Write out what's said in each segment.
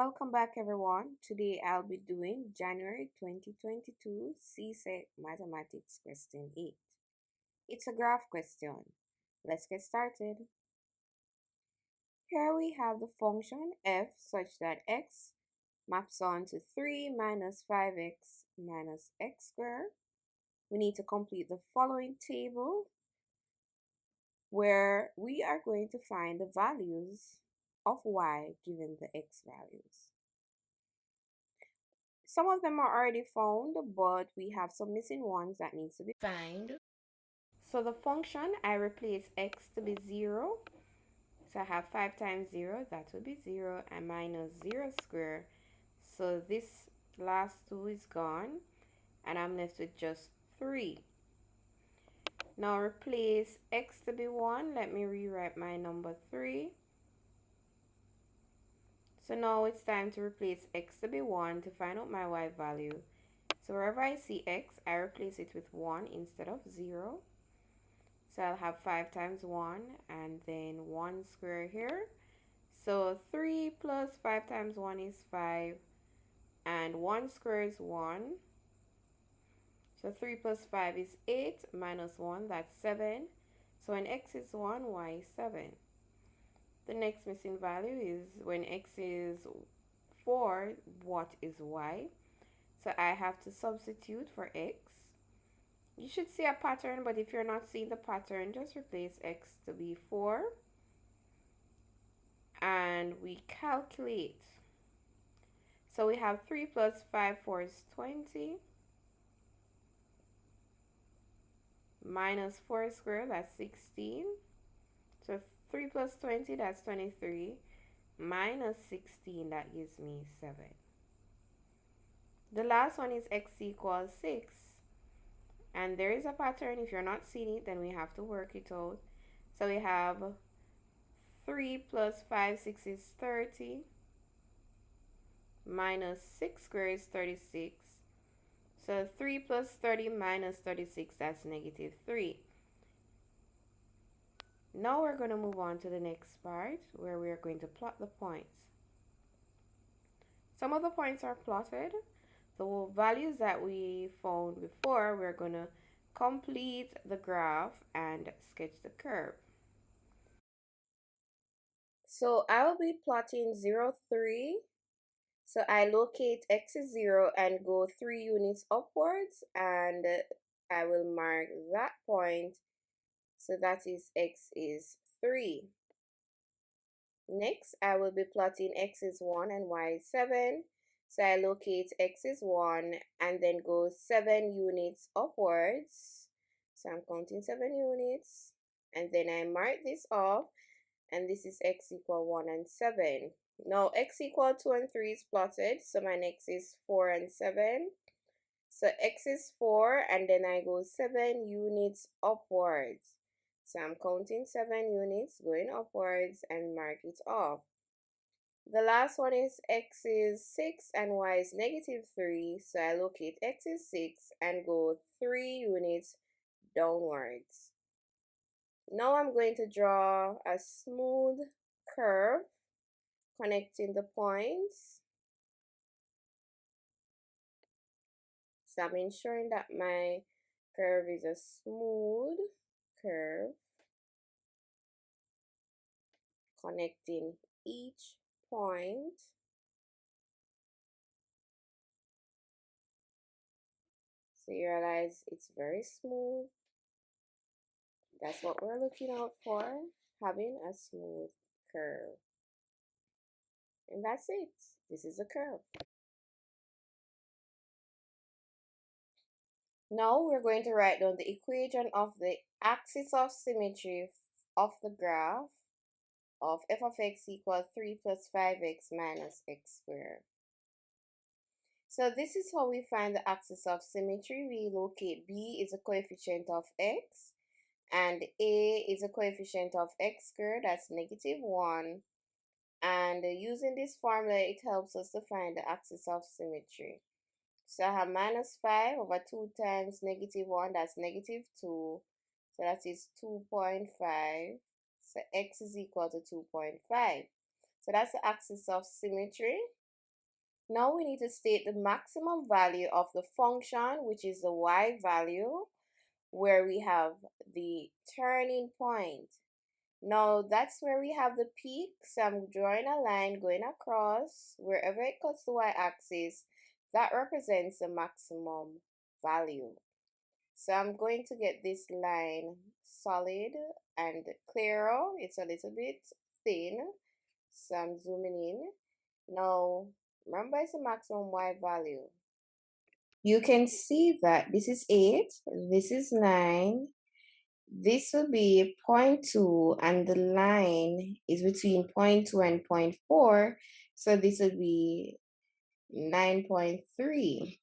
Welcome back everyone. Today I'll be doing January 2022 CSEC Mathematics question 8. It's a graph question. Let's get started. Here we have the function f such that x maps on to 3 minus 5x minus x squared. We need to complete the following table where we are going to find the values of y given the x values. Some of them are already found, but we have some missing ones that needs to be found. So the function, I replace x to be 0. So I have 5 times 0, that would be 0, and minus 0 squared. So this last 2 is gone, and I'm left with just 3. Now replace x to be 1. Let me rewrite my number 3. So now it's time to replace x to be 1 to find out my y value. So wherever I see x, I replace it with 1 instead of 0. So I'll have 5 times 1 and then 1 square here. So 3 plus 5 times 1 is 5 and 1 square is 1. So 3 plus 5 is 8 minus 1, that's 7. So when x is 1, y is 7. The next missing value is when x is 4, what is y? So I have to substitute for x. You should see a pattern, but if you're not seeing the pattern, just replace x to be 4. And we calculate. So we have 3 plus 5, 4 is 20. Minus 4 squared, that's 16. So 3 plus 20, that's 23. Minus 16, that gives me 7. The last one is x equals 6. And there is a pattern. If you're not seeing it, then we have to work it out. So we have 3 plus 5, 6 is 30. Minus 6 squared is 36. So 3 plus 30 minus 36, that's negative 3. Now we're going to move on to the next part where we are going to plot the points. Some of the points are plotted. The values that we found before, we're going to complete the graph and sketch the curve. So I will be plotting 0, 3. So I locate x is 0 and go 3 units upwards, and I will mark that point. So that is x is 3. Next, I will be plotting x is 1 and y is 7. So I locate x is 1 and then go 7 units upwards. So I'm counting 7 units. And then I mark this off. And this is x equal 1 and 7. Now x equal 2 and 3 is plotted. So my next is 4 and 7. So x is 4 and then I go 7 units upwards. So I'm counting 7 units going upwards and mark it off. The last one is x is 6 and y is negative 3. So I locate x is 6 and go 3 units downwards. Now I'm going to draw a smooth curve connecting the points. So I'm ensuring that my curve is a smooth curve connecting each point. So you realize it's very smooth. That's what we're looking out for, having a smooth curve. And that's it. This is a curve. Now we're going to write down the equation of the axis of symmetry of the graph of f of x equals 3 plus 5x minus x squared. So this is how we find the axis of symmetry. We locate b is a coefficient of x and a is a coefficient of x squared, that's negative 1. And using this formula, it helps us to find the axis of symmetry. So I have minus 5 over 2 times negative 1, that's negative 2. So that is 2.5. So x is equal to 2.5. So that's the axis of symmetry. Now we need to state the maximum value of the function, which is the y value, where we have the turning point. Now that's where we have the peak, so I'm drawing a line going across. Wherever it cuts the y-axis, that represents the maximum value. So I'm going to get this line solid and clearer. It's a little bit thin, so I'm zooming in. Now, remember it's the maximum y value. You can see that this is 8, this is 9, this will be 0.2, and the line is between 0.2 and 0.4, so this will be 9.3.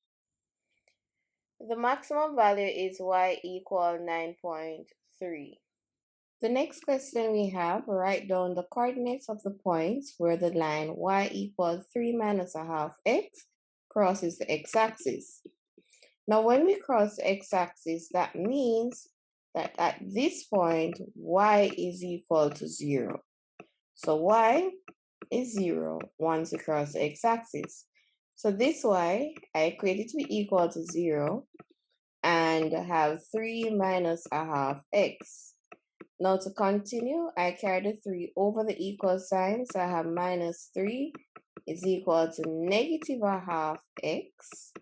The maximum value is y equal 9.3. The next question we have, write down the coordinates of the points where the line y equals 3 minus a half x crosses the x-axis. Now when we cross the x-axis, that means that at this point, y is equal to 0. So y is 0 once we cross the x-axis. So this y, I equate it to be equal to 0 and have 3 minus a half x. Now to continue, I carry the 3 over the equal sign, so I have minus 3 is equal to negative a half x.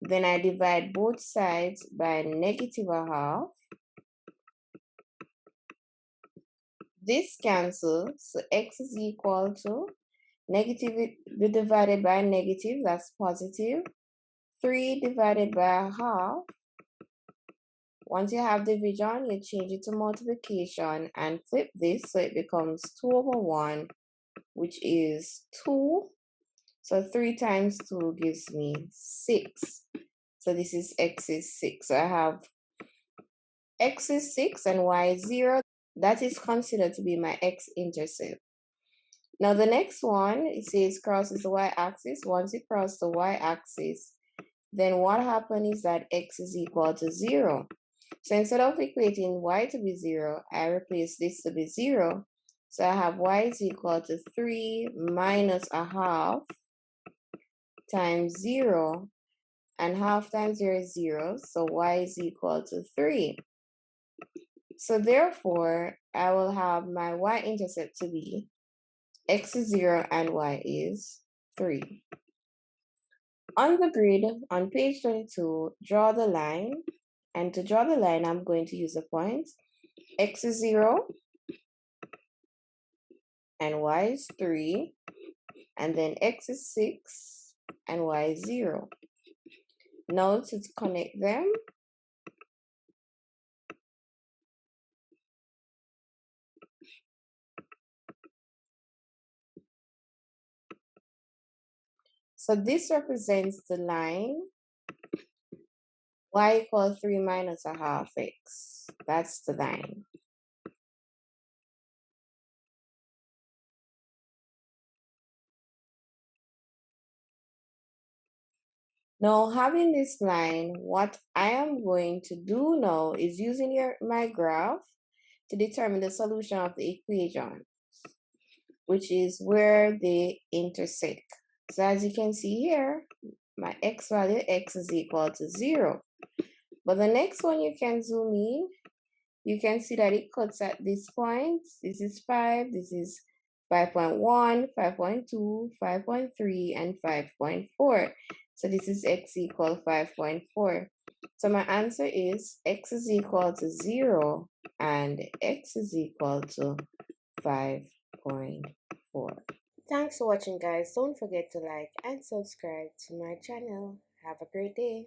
Then I divide both sides by negative a half. This cancels, so x is equal to negative divided by negative, that's positive. 3 divided by a half. Once you have division, you change it to multiplication and flip this so it becomes 2 over 1, which is 2. So 3 times 2 gives me 6. So this is x is 6. So I have x is 6 and y is 0. That is considered to be my x-intercept. Now the next one, it says crosses the y-axis. Once you cross the y-axis, then what happens is that x is equal to 0. So instead of equating y to be 0, I replace this to be 0. So I have y is equal to 3 minus a half times 0. And half times 0 is 0. So y is equal to 3. So therefore, I will have my y-intercept to be x is 0 and y is 3. On the grid, on page 22, draw the line. And to draw the line, I'm going to use the points. X is 0 and y is 3. And then x is 6 and y is 0. Now to connect them, so this represents the line y equals 3 minus a half x. That's the line. Now, having this line, what I am going to do now is using my graph to determine the solution of the equation, which is where they intersect. So as you can see here, my x value, x is equal to 0. But the next one you can zoom in, you can see that it cuts at this point. This is 5, this is 5.1, 5.2, 5.3, and 5.4. So this is x equal 5.4. So my answer is x is equal to 0 and x is equal to 5.4. Thanks for watching, guys. Don't forget to like and subscribe to my channel. Have a great day.